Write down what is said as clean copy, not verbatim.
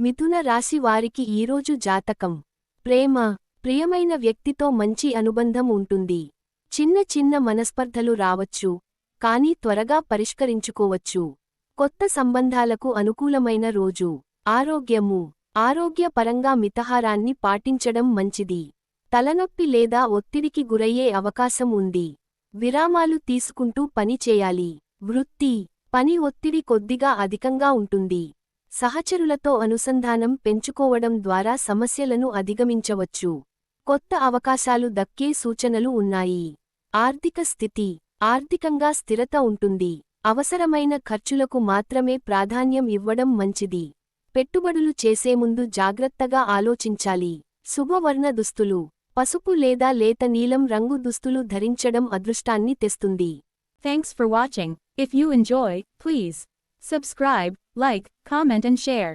మిథున రాశి వారికి ఈరోజు జాతకం. ప్రేమ. ప్రియమైన వ్యక్తితో మంచి అనుబంధం ఉంటుంది. చిన్న చిన్న మనస్పర్ధలు రావచ్చు, కానీ త్వరగా పరిష్కరించుకోవచ్చు. కొత్త సంబంధాలకు అనుకూలమైన రోజు. ఆరోగ్యము. ఆరోగ్యపరంగా మితాహారాన్ని పాటించడం మంచిది. తలనొప్పి లేదా ఒత్తిడికి గురయ్యే అవకాశం ఉంది. విరామాలు తీసుకుంటూ పని చేయాలి. వృత్తి. పని ఒత్తిడి కొద్దిగా అధికంగా ఉంటుంది. సహచరులతో అనుసంధానం పెంచుకోవడం ద్వారా సమస్యలను అధిగమించవచ్చు. కొత్త అవకాశాలు దక్కే సూచనలు ఉన్నాయి. ఆర్థిక స్థితి. ఆర్థికంగా స్థిరత ఉంటుంది. అవసరమైన ఖర్చులకు మాత్రమే ప్రాధాన్యం ఇవ్వడం మంచిది. పెట్టుబడులు చేసే ముందు జాగ్రత్తగా ఆలోచించాలి. శుభవర్ణ దుస్తులు. పసుపు లేదా లేత నీలం రంగు దుస్తులు ధరించడం అదృష్టాన్ని తెస్తుంది. Thanks for watching. If you enjoy, please subscribe, like, comment and share.